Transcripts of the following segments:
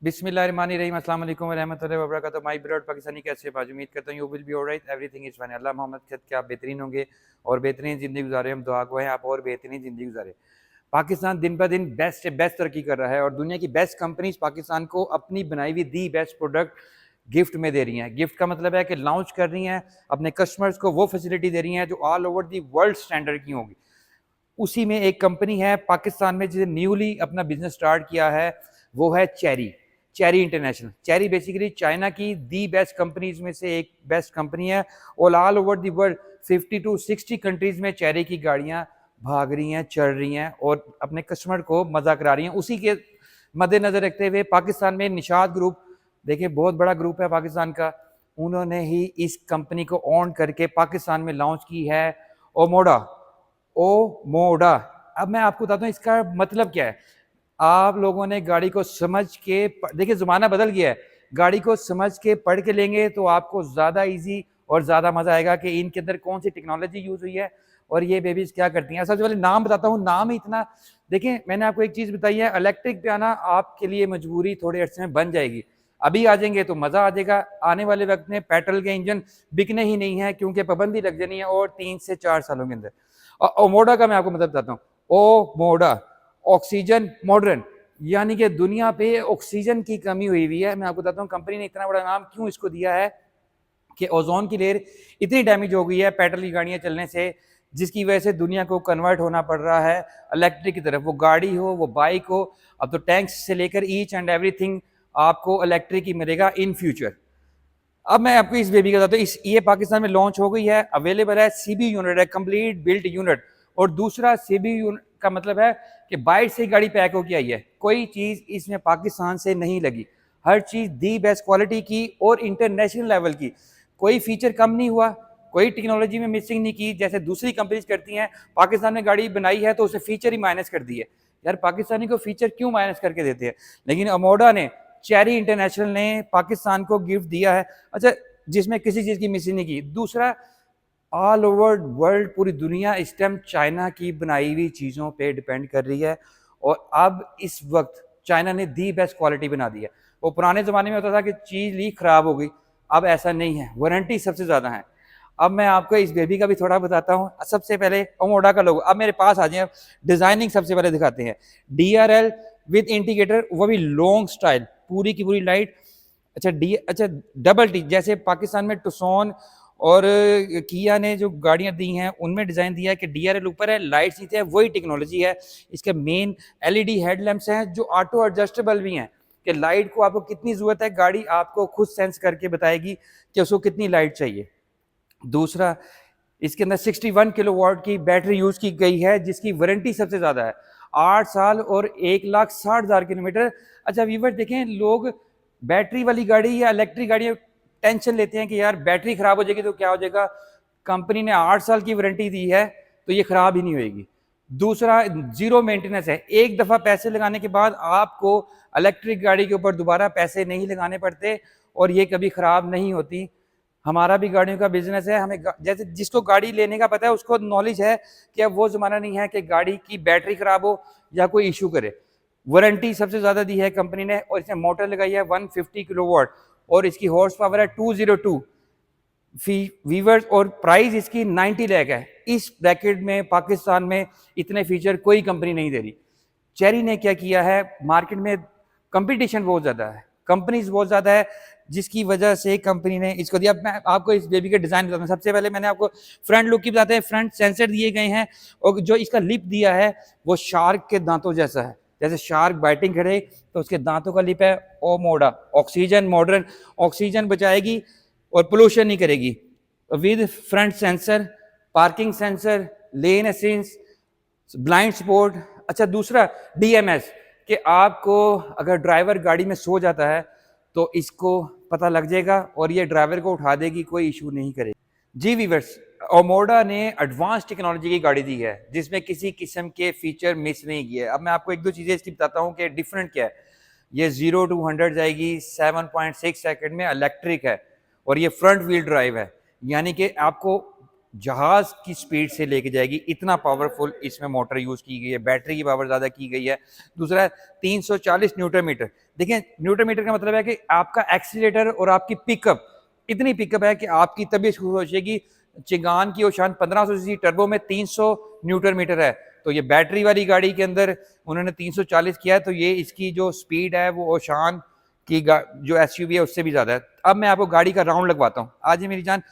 बिस्मिल्लाहिर्रहमानिर्रहीम अस्सलाम वालेकुम व रहमतुल्लाहि व बरकातुहू। माय ब्रॉड पाकिस्तानी कैसे हैं? उम्मीद करता हूँ you will be alright, everything is fine. Allah Mohammad खैर के आप बेहतरीन होंगे और बेहतरीन ज़िंदगी गुजारे। हम दुआ को हैं आप और बेहतरीन ज़िंदगी गुजारे। पाकिस्तान दिन ब दिन बेस्ट से बेस्ट तरक्की कर रहा है और दुनिया की बेस्ट कंपनीज पाकिस्तान को अपनी बनाई हुई दी बेस्ट प्रोडक्ट गिफ्ट में दे रही हैं। गिफ्ट का मतलब है कि लॉन्च कर रही हैं, अपने कस्टमर्स को वो फैसिलिटी दे रही हैं जो all over the world standard की होगी। उसी में एक कंपनी है पाकिस्तान में जिसे न्यूली अपना बिजनेस स्टार्ट किया है, वो है cherry. Cherry international. Cherry basically China की दी बेस्ट कंपनीज में से एक बेस्ट कंपनी है और all over the world 50 to 60 countries में चेरी की गाड़ियां भाग रही हैं, चल रही हैं और अपने कस्टमर को मजा करा रही हैं। उसी के मद्देनजर रखते हुए पाकिस्तान में निशात ग्रुप, देखिए बहुत बड़ा ग्रुप है पाकिस्तान का, उन्होंने ही इस कंपनी को ऑन करके पाकिस्तान में लॉन्च की है ओमोडा। ओमोडा। अब मैं आपको बताता हूँ इसका मतलब क्या है। आप लोगों ने गाड़ी को समझ के देखिए ज़माना बदल गया है, गाड़ी को समझ के पढ़ के लेंगे तो आपको ज़्यादा इजी और ज़्यादा मज़ा आएगा कि इनके अंदर कौन सी टेक्नोलॉजी यूज़ हुई है और ये बेबीज क्या करती हैं। सबसे पहले नाम बताता हूँ, नाम ही इतना, देखिए मैंने आपको एक चीज़ बताई है, इलेक्ट्रिक पे आना आपके लिए मजबूरी थोड़े अर्से में बन जाएगी। अभी आ जाएंगे तो मज़ा आ जाएगा, आने वाले वक्त में पेट्रोल के इंजन बिकने ही नहीं है क्योंकि पाबंदी लग जानी है और 3 से 4 सालों के अंदर। और ओमोडा का मैं आपको मतलब बताता हूँ। ओमोडा ऑक्सीजन मॉडर्न, यानी कि दुनिया पे ऑक्सीजन की कमी हुई है। मैं आपको बताता हूँ कंपनी ने इतना बड़ा नाम क्यों इसको दिया है कि ओजोन की लेयर इतनी डैमेज हो गई है पेट्रोल की गाड़ियां चलने से, जिसकी वजह से दुनिया को कन्वर्ट होना पड़ रहा है इलेक्ट्रिक की तरफ। वो गाड़ी हो, वो बाइक हो, अब तो टैंक्स से लेकर ईच एंड एवरीथिंग आपको इलेक्ट्रिक ही मिलेगा इन फ्यूचर। अब मैं आपको इस बेबी का बताता हूँ, इस ये पाकिस्तान में लॉन्च हो गई है, अवेलेबल है। सीबी यूनिट है, कंप्लीट बिल्ट यूनिट। और दूसरा सीबी यूनिट का मतलब है कि बाइट से गाड़ी पैक होकर आई है, कोई चीज़ इसमें पाकिस्तान से नहीं लगी, हर चीज़ दी बेस्ट क्वालिटी की और इंटरनेशनल लेवल की। कोई फीचर कम नहीं हुआ, कोई टेक्नोलॉजी में मिसिंग नहीं की जैसे दूसरी कंपनीज करती हैं। पाकिस्तान में गाड़ी बनाई है तो उसे फीचर ही माइनस कर दिए। यार पाकिस्तानी को फीचर क्यों माइनस करके देते हैं? लेकिन अमोडा ने, चेरी इंटरनेशनल ने पाकिस्तान को गिफ्ट दिया है, अच्छा, जिसमें किसी चीज़ की मिसिंग नहीं की। दूसरा, ऑल ओवर वर्ल्ड, पूरी दुनिया इस टाइम चाइना की बनाई हुई चीज़ों पे डिपेंड कर रही है और अब इस वक्त चाइना ने दी बेस्ट क्वालिटी बना दी है। वो पुराने ज़माने में होता था कि चीज़ लीक ख़राब हो गई, अब ऐसा नहीं है, वारंटी सबसे ज़्यादा है। अब मैं आपको इस बेबी का भी थोड़ा बताता हूँ। सबसे पहले ओमोडा का लोगो, अब मेरे पास आ जाए, डिज़ाइनिंग सबसे पहले दिखाते हैं। DRL विद इंडिकेटर, वो भी लॉन्ग स्टाइल, पूरी की पूरी लाइट। अच्छा डबल टी, जैसे पाकिस्तान में टुसॉन और किया ने जो गाड़ियां दी हैं उनमें डिज़ाइन दिया है कि DRL ऊपर है, लाइट्स नीचे है, वही टेक्नोलॉजी है। इसके मेन LED हेडलैम्प्स हैं जो ऑटो एडजस्टेबल भी हैं कि लाइट को आपको कितनी ज़रूरत है, गाड़ी आपको खुद सेंस करके बताएगी कि उसको कितनी लाइट चाहिए। दूसरा, इसके अंदर 61 किलोवाट की बैटरी यूज़ की गई है जिसकी वारंटी सबसे ज़्यादा है, 8 साल और 1,60,000 किलोमीटर। अच्छा व्यूअर देखें, लोग बैटरी वाली गाड़ी या इलेक्ट्रिक गाड़ी टेंशन लेते हैं कि यार बैटरी खराब हो जाएगी तो क्या हो जाएगा। कंपनी ने 8 साल की वारंटी दी है तो ये खराब ही नहीं होगी। दूसरा, जीरो मेंटेनेंस है, एक दफ़ा पैसे लगाने के बाद आपको इलेक्ट्रिक गाड़ी के ऊपर दोबारा पैसे नहीं लगाने पड़ते और ये कभी खराब नहीं होती। हमारा भी गाड़ियों का बिजनेस है, हमें जैसे जिसको गाड़ी लेने का पता है उसको नॉलेज है कि अब वो ज़माना नहीं है कि गाड़ी की बैटरी खराब हो या कोई इशू करे। वारंटी सबसे ज़्यादा दी है कंपनी ने और इसमें मोटर लगाई है 150 किलोवाट और इसकी हॉर्स पावर है 202 वीवर्स और प्राइस इसकी 90 लाख है। इस ब्रैकेट में पाकिस्तान में इतने फीचर कोई कंपनी नहीं दे रही। चेरी ने क्या किया है, मार्केट में कंपटीशन बहुत ज़्यादा है, कंपनीज बहुत ज़्यादा है, जिसकी वजह से कंपनी ने इसको दिया। मैं आपको इस बेबी का डिज़ाइन बताता हूँ। सबसे पहले मैंने आपको फ्रंट लुक की बताते हैं। फ्रंट सेंसर दिए गए हैं और जो इसका लिप दिया है वो शार्क के दांतों जैसा है, जैसे शार्क बाइटिंग करे तो उसके दांतों का लिप है। ओमोडा ऑक्सीजन मॉडर्न, ऑक्सीजन बचाएगी और पोल्यूशन नहीं करेगी। With front sensor, parking sensor, lane assistance, blind spot. अच्छा दूसरा, DMS, कि आपको अगर ड्राइवर गाड़ी में सो जाता है तो इसको पता लग जाएगा और ये ड्राइवर को उठा देगी, कोई इशू नहीं करेगी। जी वीवर्स, ओमोडा ने एडवांस टेक्नोलॉजी की गाड़ी दी है जिसमें किसी किस्म के फीचर मिस नहीं किए। अब मैं आपको एक दो चीज़ें इसकी बताता हूँ कि डिफरेंट क्या है। ये 0 to 100 जाएगी 7.6 सेकंड में, इलेक्ट्रिक है और ये फ्रंट व्हील ड्राइव है, यानी कि आपको जहाज की स्पीड से लेके जाएगी, इतना पावरफुल इसमें मोटर यूज की गई है, बैटरी की पावर ज्यादा की गई है। दूसरा 340 न्यूटन मीटर। देखिए न्यूटन मीटर का मतलब है कि आपका एक्सीलेटर और आपकी पिकअप, इतनी पिकअप है कि आपकी तबीयत खुश हो जाएगी। चिंगान की ओशान 1500 सीसी टर्बो में 300 न्यूटन मीटर है, तो ये बैटरी वाली गाड़ी के अंदर उन्होंने 340 किया है, तो ये इसकी जो स्पीड है वो ओशान की जो एसयूवी है उससे भी ज्यादा है। अब मैं आपको गाड़ी का राउंड लगवाता हूँ। आज मेरी जान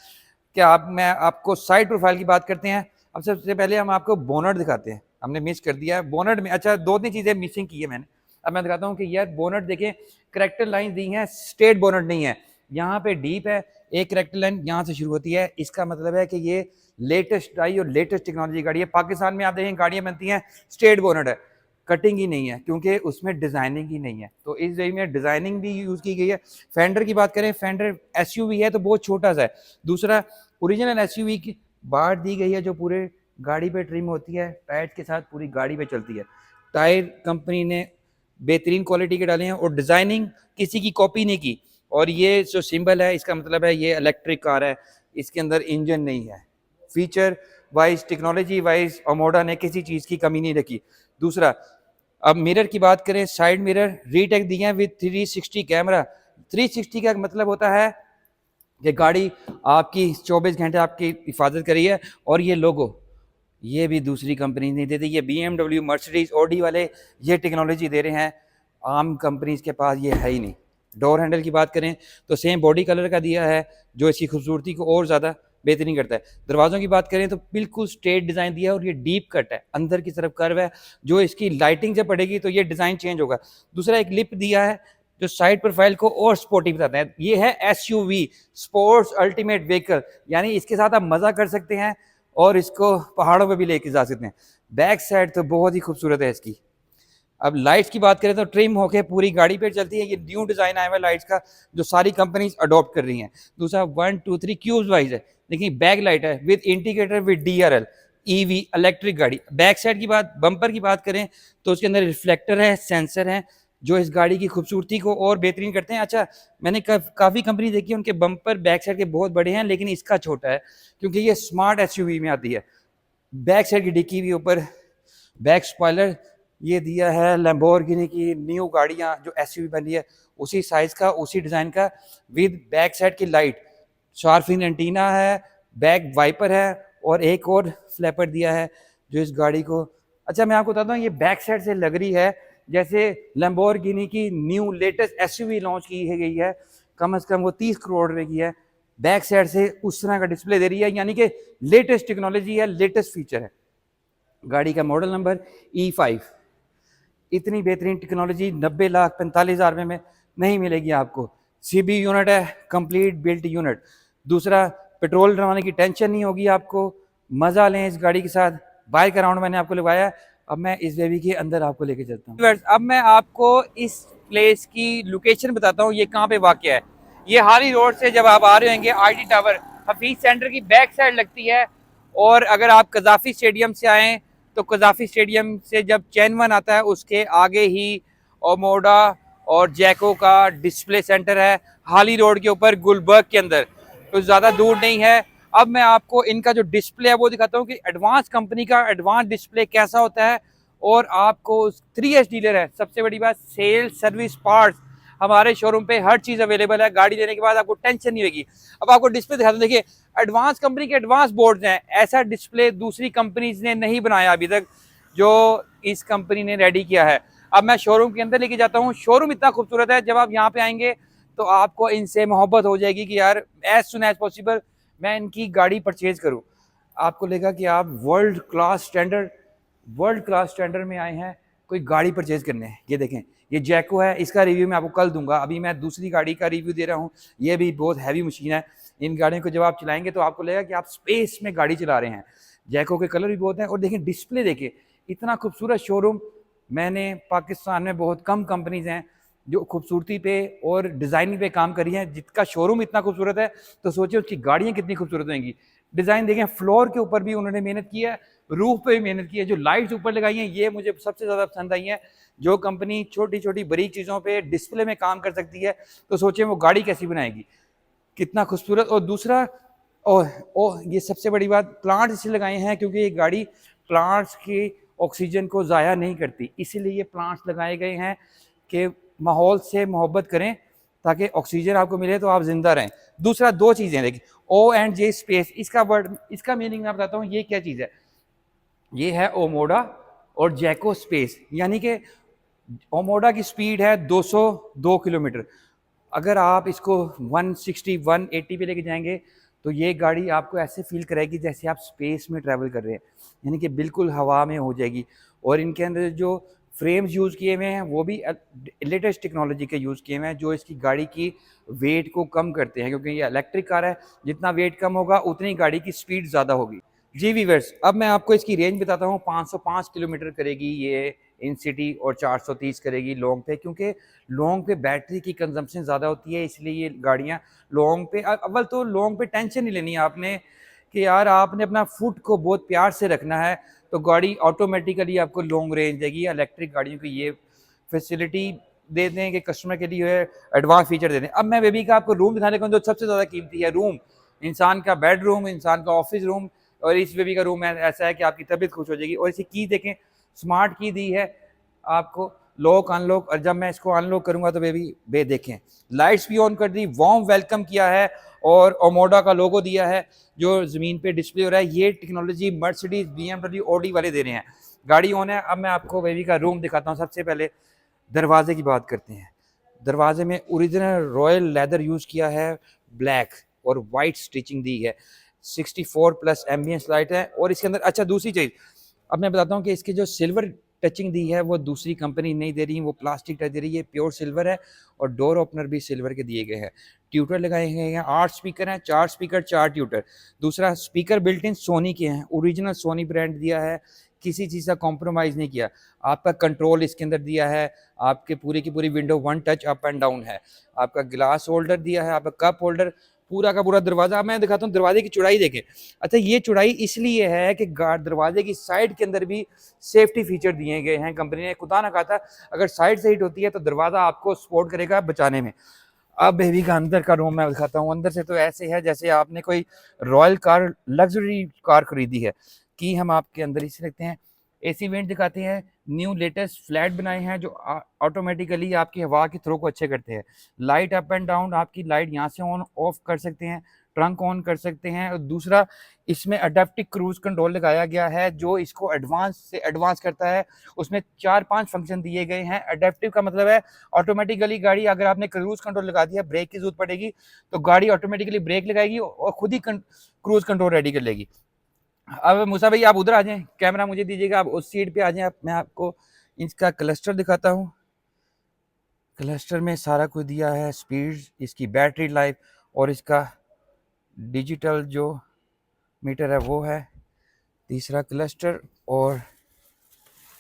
क्या आप, मैं आपको साइड प्रोफाइल की बात करते हैं। अब सबसे पहले हम आपको बोनट दिखाते हैं, हमने मिस कर दिया है बोनट में। अच्छा, दो तीन चीजें मिसिंग की है मैंने। अब मैं दिखाता हूँ कि यार बोनट देखें, करेक्टर लाइन दी है, स्ट्रेट बोनट नहीं है, यहाँ पे डीप है, एक करेक्टर लाइन यहाँ से शुरू होती है। इसका मतलब है कि ये लेटेस्ट आई और लेटेस्ट टेक्नोलॉजी गाड़ी है। पाकिस्तान में आप देखें गाड़ियां बनती हैं स्ट्रेट बोनट है, कटिंग ही नहीं है, क्योंकि उसमें डिजाइनिंग ही नहीं है, तो इस वजह में डिजाइनिंग भी यूज की गई है। फेंडर की बात करें, फेंडर एसयूवी है तो बहुत छोटा सा है। दूसरा ओरिजिनल एसयूवी की बार दी गई है जो पूरे गाड़ी पे ट्रिम होती है, टायर्स के साथ पूरी गाड़ी पे चलती है। टायर कंपनी ने बेहतरीन क्वालिटी के डाले हैं और डिजाइनिंग किसी की कॉपी नहीं की। और ये जो सिंबल है इसका मतलब है ये इलेक्ट्रिक कार है, इसके अंदर इंजन नहीं है। फीचर वाइज, टेक्नोलॉजी वाइज ओमोडा ने किसी चीज की कमी नहीं रखी। दूसरा, अब मिरर की बात करें, साइड मिरर रीटेक दिए हैं विद 360 कैमरा। 360 का मतलब होता है कि गाड़ी आपकी 24 घंटे आपकी हिफाजत करी है। और ये लोगो, ये भी दूसरी कंपनी नहीं देती, ये BMW, मर्सिडीज, ऑडी वाले ये टेक्नोलॉजी दे रहे हैं, आम कंपनीज के पास ये है ही नहीं। डोर हैंडल की बात करें तो सेम बॉडी कलर का दिया है जो इसकी खूबसूरती को और ज़्यादा बेहतरीन करता है। दरवाज़ों की बात करें तो बिल्कुल स्ट्रेट डिज़ाइन दिया है और ये डीप कट है, अंदर की तरफ कर्व है, जो इसकी लाइटिंग जब पड़ेगी तो ये डिज़ाइन चेंज होगा। दूसरा एक लिप दिया है जो साइड प्रोफाइल को और स्पोर्टी बताते हैं। ये है SUV, स्पोर्ट्स अल्टीमेट व्हीकल, यानी इसके साथ आप मज़ा कर सकते हैं और इसको पहाड़ों पे भी लेके जा सकते हैं। बैक साइड तो बहुत ही खूबसूरत है इसकी। अब लाइट्स की बात करें तो ट्रिम होके पूरी गाड़ी पे चलती है। ये न्यू डिजाइन आया हुआ है लाइट्स का जो सारी कंपनीज अडॉप्ट कर रही हैं। दूसरा 1 2 3 क्यूब्स वाइज है, देखिए बैक लाइट है with indicator with DRL, EV electric गाड़ी। बैक साइड की बात, बम्पर की बात करें तो उसके अंदर रिफ्लेक्टर है, सेंसर है जो इस गाड़ी की खूबसूरती को और बेहतरीन करते हैं। अच्छा, मैंने काफ़ी कंपनी देखी है उनके बम्पर बैक साइड के बहुत बड़े हैं, लेकिन इसका छोटा है क्योंकि ये स्मार्ट SUV में आती है। बैक साइड की डिक्की भी ऊपर, बैक स्पॉइलर ये दिया है लैम्बोर्गिनी की न्यू गाड़ियाँ जो SUV बनी है उसी साइज का, उसी डिज़ाइन का, विद बैक साइड की लाइट, शार्फिन एंटीना है, बैक वाइपर है और एक और फ्लैपर दिया है जो इस गाड़ी को। अच्छा, मैं आपको बताता हूँ ये बैक साइड से लग रही है जैसे लैम्बोर्गिनी की न्यू लेटेस्ट SUV लॉन्च की गई है, कम से कम वो 30 करोड़ रुपए की है। बैक साइड से उस तरह का डिस्प्ले दे रही है, यानी कि लेटेस्ट टेक्नोलॉजी है, लेटेस्ट फीचर है। गाड़ी का मॉडल नंबर E5। इतनी बेहतरीन टेक्नोलॉजी 90,45,000 में नहीं मिलेगी आपको। CB यूनिट है, कंप्लीट बिल्ट यूनिट। दूसरा, पेट्रोल डलवाने की टेंशन नहीं होगी आपको, मज़ा लें इस गाड़ी के साथ। बाइक का राउंड मैंने आपको लगवाया, अब मैं इस बेबी के अंदर आपको लेके चलता हूँ। अब मैं आपको इस प्लेस की लोकेशन बताता हूँ, ये कहाँ पे वाक़या है। ये हाली रोड से जब आप आ रहे होंगे, ID टावर हफीज सेंटर की बैक साइड लगती है। और अगर आप कजाफी स्टेडियम से आएँ तो कजाफी स्टेडियम से जब चैन वन आता है उसके आगे ही ओमोडा और जैको का डिस्प्ले सेंटर है, हाली रोड के ऊपर गुलबर्ग के अंदर, तो ज़्यादा दूर नहीं है। अब मैं आपको इनका जो डिस्प्ले है वो दिखाता हूँ कि एडवांस कंपनी का एडवांस डिस्प्ले कैसा होता है। और आपको 3S डीलर है, सबसे बड़ी बात सेल सर्विस पार्ट्स हमारे शोरूम पे हर चीज़ अवेलेबल है। गाड़ी लेने के बाद आपको टेंशन नहीं होगी। अब आपको डिस्प्ले दिखाता हूँ, देखिए एडवांस कंपनी के एडवांस बोर्ड्स हैं, ऐसा डिस्प्ले दूसरी कंपनीज ने नहीं बनाया अभी तक जो इस कंपनी ने रेडी किया है। अब मैं शोरूम के अंदर लेके जाता हूँ। शोरूम इतना खूबसूरत है, जब आप यहाँ पे आएंगे तो आपको इनसे मोहब्बत हो जाएगी कि यार एज सुन एज पॉसिबल मैं इनकी गाड़ी परचेज करूँ। आपको लगेगा कि आप वर्ल्ड क्लास स्टैंडर्ड में आए हैं कोई गाड़ी परचेज करने। ये देखें, ये जैको है, इसका रिव्यू मैं आपको कल दूंगा। अभी मैं दूसरी गाड़ी का रिव्यू दे रहा हूँ, ये भी बहुत हैवी मशीन है। इन गाड़ियों को जब आप चलाएंगे तो आपको लगेगा कि आप स्पेस में गाड़ी चला रहे हैं। जैको के कलर भी बहुत हैं और देखें डिस्प्ले, देखिए इतना खूबसूरत शोरूम मैंने पाकिस्तान में बहुत कम कंपनीज हैं जो खूबसूरती पे और डिज़ाइनिंग पे काम करी हैं। जिसका शोरूम इतना खूबसूरत है तो सोचिए उसकी गाड़ियाँ कितनी खूबसूरत होंगी। डिज़ाइन देखें, फ्लोर के ऊपर भी उन्होंने मेहनत की है, रूफ पे भी मेहनत की है। जो लाइट्स ऊपर लगाई हैं ये मुझे सबसे ज़्यादा पसंद आई है। जो कंपनी छोटी छोटी बारीक चीज़ों पे डिस्प्ले में काम कर सकती है तो सोचिए वो गाड़ी कैसी बनाएगी, कितना खूबसूरत। और दूसरा, और ये सबसे बड़ी बात, प्लांट्स इसलिए लगाए हैं क्योंकि ये गाड़ी प्लांट्स की ऑक्सीजन को ज़ाया नहीं करती, इसीलिए ये प्लांट्स लगाए गए हैं कि माहौल से मोहब्बत करें ताकि ऑक्सीजन आपको मिले तो आप जिंदा रहें। दूसरा, दो चीज़ें देखिए, ओ एंड जे स्पेस, इसका वर्ड, इसका मीनिंग मैं बताता हूँ ये क्या चीज़ है। ये है ओमोडा और जैको स्पेस, यानी कि ओमोडा की स्पीड है 202 किलोमीटर। अगर आप इसको 160 180 पे लेके जाएंगे तो ये गाड़ी आपको ऐसे फील कराएगी जैसे आप स्पेस में ट्रैवल कर रहे हैं, यानी कि बिल्कुल हवा में हो जाएगी। और इनके अंदर जो फ्रेम्स यूज़ किए हुए हैं वो भी लेटेस्ट टेक्नोलॉजी के यूज़ किए हुए हैं जो इसकी गाड़ी की वेट को कम करते हैं, क्योंकि ये इलेक्ट्रिक कार है, जितना वेट कम होगा उतनी गाड़ी की स्पीड ज़्यादा होगी। जी वीवर्स, अब मैं आपको इसकी रेंज बताता हूँ। 505 किलोमीटर करेगी ये इन सिटी और 430 करेगी लॉन्ग पे, क्योंकि लॉन्ग पे बैटरी की कंजम्पशन ज़्यादा होती है, इसलिए ये गाड़ियाँ लॉन्ग पे, अव्वल तो लॉन्ग पे टेंशन नहीं लेनी है आपने कि यार आपने अपना फुट को बहुत प्यार से रखना है, तो गाड़ी ऑटोमेटिकली आपको लॉन्ग रेंज देगी। इलेक्ट्रिक गाड़ियों की ये फैसिलिटी दे दें कि कस्टमर के लिए एडवांस फीचर दे दें। अब मैं बेबी का आपको रूम दिखाने को, जो सबसे ज़्यादा कीमती है रूम, इंसान का बेडरूम, इंसान का ऑफिस रूम, और इस बेबी का रूम ऐसा है कि आपकी तबीयत खुश हो जाएगी। और इसी की देखें, स्मार्ट की दी है आपको, लॉक अनलॉक, और जब मैं इसको अनलॉक करूंगा तो बेबी बे देखें लाइट्स भी ऑन कर दी, वार्म वेलकम किया है और ओमोडा का लोगो दिया है जो ज़मीन पे डिस्प्ले हो रहा है। ये टेक्नोलॉजी मर्सिडीज, BMW, ऑडी वाले दे रहे हैं। गाड़ी ऑन है। अब मैं आपको बेबी का रूम दिखाता हूँ। सबसे पहले दरवाजे की बात करते हैं। दरवाजे में ओरिजिनल रॉयल लेदर यूज़ किया है, ब्लैक और वाइट स्टिचिंग दी है, 64 प्लस एम्बियंस लाइट है। और इसके अंदर अच्छा दूसरी चीज़ अब मैं बताता हूँ कि इसकी जो सिल्वर टचिंग दी है वो दूसरी कंपनी नहीं दे रही, वो प्लास्टिक टच दे रही है, प्योर सिल्वर है। और डोर ओपनर भी सिल्वर के दिए गए हैं। ट्यूटर लगाए गए हैं, 8 स्पीकर हैं, 4 स्पीकर 4 ट्यूटर। दूसरा, स्पीकर बिल्ट इन सोनी के हैं, ओरिजिनल सोनी ब्रांड दिया है, किसी चीज़ का कॉम्प्रोमाइज़ नहीं किया। आपका कंट्रोल इसके अंदर दिया है, आपके पूरी की पूरी window one touch up and down है, आपका ग्लास होल्डर दिया है, आपका कप होल्डर, पूरा का पूरा दरवाजा। अब मैं दिखाता हूँ दरवाजे की चौड़ाई देखें। अच्छा, ये चौड़ाई इसलिए है कि दरवाजे की साइड के अंदर भी सेफ्टी फीचर दिए गए हैं कंपनी ने। खुदा ना खाता अगर साइड से हिट होती है तो दरवाजा आपको सपोर्ट करेगा बचाने में। अब बेबी का अंदर का रूम मैं दिखाता हूँ। अंदर से तो ऐसे है जैसे आपने कोई रॉयल कार, लग्जरी कार खरीदी है। कि हम आपके अंदर इसे रखते हैं। एसी वेंट दिखाते हैं, न्यू लेटेस्ट फ्लैट बनाए हैं जो ऑटोमेटिकली आपकी हवा के थ्रो को अच्छे करते हैं। लाइट अप एंड डाउन, आपकी लाइट यहाँ से ऑन ऑफ कर सकते हैं, ट्रंक ऑन कर सकते हैं। और दूसरा, इसमें अडेप्टिव क्रूज कंट्रोल लगाया गया है जो इसको एडवांस से एडवांस करता है। उसमें 4-5 फंक्शन दिए गए हैं। अडेप्टिव का मतलब है ऑटोमेटिकली गाड़ी, अगर आपने क्रूज कंट्रोल लगा दिया, ब्रेक की जरूरत पड़ेगी तो गाड़ी ऑटोमेटिकली ब्रेक लगाएगी और खुद ही क्रूज कंट्रोल रेडी कर लेगी। अब मूसा भाई आप उधर आ जाएं, कैमरा मुझे दीजिएगा, आप उस सीट पे आ जाएं। मैं आपको इसका क्लस्टर दिखाता हूँ। क्लस्टर में सारा कुछ दिया है, स्पीड, इसकी बैटरी लाइफ और इसका डिजिटल जो मीटर है वो है। तीसरा क्लस्टर और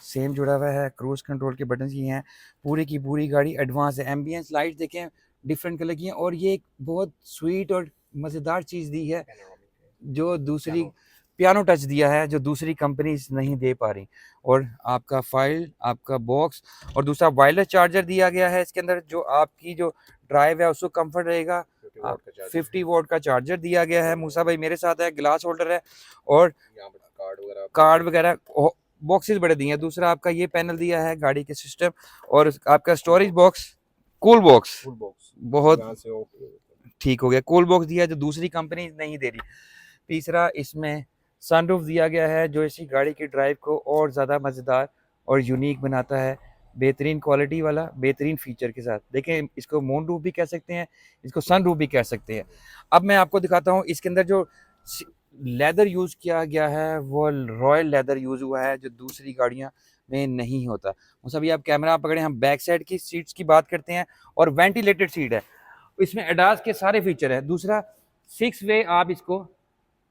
सेम जुड़ा हुआ है, क्रूज कंट्रोल के बटन ही हैं। पूरी की पूरी गाड़ी एडवांस है। एम्बियंस लाइट देखें डिफरेंट कलर की हैं। और ये एक बहुत स्वीट और मज़ेदार चीज़ दी है जो दूसरी, पियानो टच दिया है जो दूसरी कंपनीज नहीं दे पा रही। और आपका फाइल, आपका बॉक्स, और दूसरा वायरलेस चार्जर दिया गया है इसके अंदर जो आपकी जो ड्राइव है उसको कंफर्ट रहेगा। 50 वोल्ट का चार्जर दिया गया है। मूसा भाई मेरे साथ है, ग्लास होल्डर है और कार्ड वगैरह बॉक्सेस बड़े दिए हैं। दूसरा, आपका ये पैनल दिया है गाड़ी के सिस्टम, और आपका स्टोरेज बॉक्स, कूल बॉक्स बहुत ठीक हो गया, कूल बॉक्स दिया जो दूसरी कंपनी नहीं दे रही। तीसरा, इसमें सनरूफ दिया गया है जो इसी गाड़ी की ड्राइव को और ज़्यादा मज़ेदार और यूनिक बनाता है, बेहतरीन क्वालिटी वाला, बेहतरीन फीचर के साथ। देखें, इसको मून रूफ भी कह सकते हैं, इसको सन रूफ भी कह सकते हैं। अब मैं आपको दिखाता हूँ इसके अंदर जो लेदर यूज़ किया गया है वो रॉयल लेदर यूज़ हुआ है जो दूसरी गाड़ियाँ में नहीं होता। उस अभी आप कैमरा पकड़े, हम बैक साइड की सीट्स की बात करते हैं और वेंटिलेटेड सीट है, इसमें एडास के सारे फीचर है। दूसरा, 6 वे आप इसको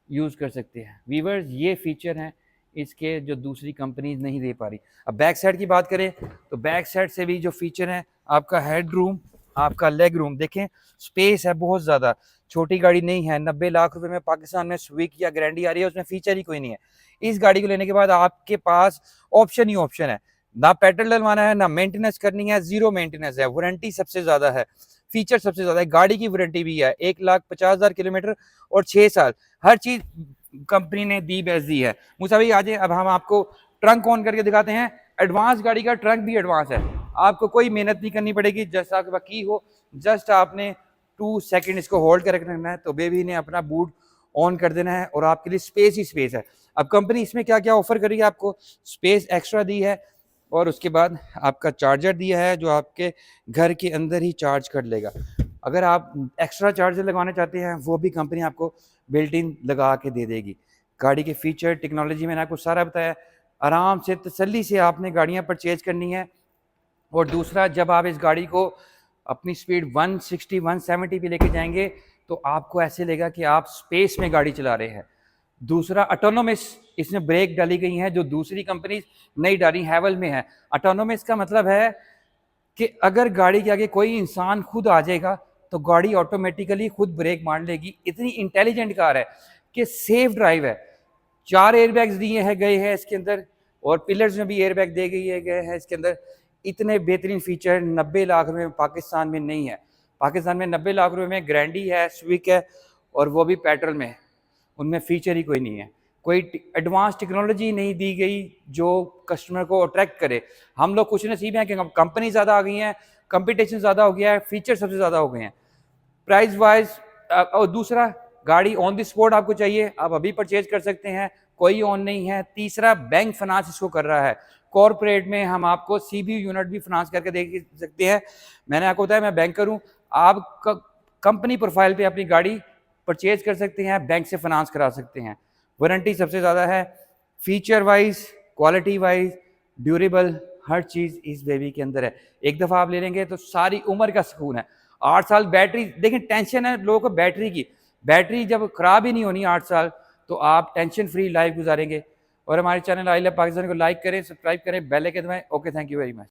यूज़ कर सकते हैं। वीवर्स, ये फीचर हैं इसके जो दूसरी कंपनीज नहीं दे पा रही। अब बैक साइड की बात करें तो बैक साइड से भी जो फीचर हैं, आपका हेड रूम, आपका लेग रूम, देखें स्पेस है बहुत ज़्यादा, छोटी गाड़ी नहीं है। 90 लाख रुपए में पाकिस्तान में स्विक या ग्रैंडी आ रही है, उसमें फीचर ही कोई नहीं है। इस गाड़ी को लेने के बाद आपके पास ऑप्शन ही ऑप्शन है, ना पेट्रोल डलवाना है, ना मेंटेनेंस करनी है, जीरो मेंटेनेंस है, वारंटी सबसे ज़्यादा है, फीचर सबसे ज़्यादा है, गाड़ी की वारंटी भी है 1,50,000 किलोमीटर और 6 साल, हर चीज़ कंपनी ने दी बेस्ट दी है। मूसा भाई आ जाए, अब हम आपको ट्रंक ऑन करके दिखाते हैं। एडवांस गाड़ी का ट्रंक भी एडवांस है, आपको कोई मेहनत नहीं करनी पड़ेगी, जस्ट आपके पास की हो, जस्ट आपने 2 सेकंड इसको होल्ड कर रखना है तो बेबी ने अपना बूट ऑन कर देना है और आपके लिए स्पेस ही स्पेस है। अब कंपनी इसमें क्या क्या ऑफर करेगी, आपको स्पेस एक्स्ट्रा दी है और उसके बाद आपका चार्जर दिया है जो आपके घर के अंदर ही चार्ज कर लेगा। अगर आप एक्स्ट्रा चार्जर लगवाना चाहते हैं वो भी कंपनी आपको बिल्ट इन लगा के दे देगी। गाड़ी के फीचर टेक्नोलॉजी मैंने आपको सारा बताया, आराम से तसल्ली से आपने गाड़ियाँ परचेज करनी है। और दूसरा, जब आप इस गाड़ी को अपनी स्पीड 160 170 पे लेके जाएंगे तो आपको ऐसे लगेगा कि आप स्पेस में गाड़ी चला रहे हैं। दूसरा, ऑटोनोमस इसमें ब्रेक डाली गई हैं जो दूसरी कंपनी नहीं डाली, हैवल में है। ऑटोनोमस का मतलब है कि अगर गाड़ी के आगे कोई इंसान खुद आ जाएगा तो गाड़ी ऑटोमेटिकली खुद ब्रेक मार लेगी। इतनी इंटेलिजेंट कार है कि सेफ ड्राइव है। 4 एयरबैग्स दिए हैं गए हैं इसके अंदर और पिलर्स में भी एयरबैग दे गए हैं इसके अंदर। इतने बेहतरीन फीचर 90 लाख रुपए में पाकिस्तान में नहीं है। पाकिस्तान में 90 लाख रुपए में ग्रैंडी है, स्विक है और वो भी पेट्रोल में, उनमें फीचर ही कोई नहीं है। कोई एडवांस टेक्नोलॉजी नहीं दी गई जो कस्टमर को अट्रैक्ट करे। हम लोग खुश नसीब हैं कि कंपनी ज़्यादा आ गई हैं, कंपटीशन ज़्यादा हो गया है, फीचर सबसे ज़्यादा हो गए हैं प्राइस वाइज। और दूसरा, गाड़ी ऑन द स्पॉट आपको चाहिए, आप अभी परचेज कर सकते हैं, कोई ऑन नहीं है। तीसरा, बैंक फाइनेंस इसको कर रहा है। कॉर्पोरेट में हम आपको सीबीयू यूनिट भी फाइनेंस करके दे सकते हैं। मैंने आपको बताया मैं बैंकर हूँ, आप कंपनी प्रोफाइल पे अपनी गाड़ी परचेज कर सकते हैं, बैंक से फाइनेंस करा सकते हैं। वारंटी सबसे ज़्यादा है, feature wise, quality wise, durable, हर चीज़ इस बेबी के अंदर है। एक दफ़ा आप ले लेंगे तो सारी उम्र का सुकून है। 8 साल बैटरी, देखिए टेंशन है लोगों को बैटरी की, बैटरी जब ख़राब ही नहीं होनी 8 साल तो आप टेंशन फ्री लाइफ गुजारेंगे। और हमारे चैनल आई लव पाकिस्तान को लाइक करें, सब्सक्राइब करें, बेल आइकन दबाएं। Okay, thank you very much.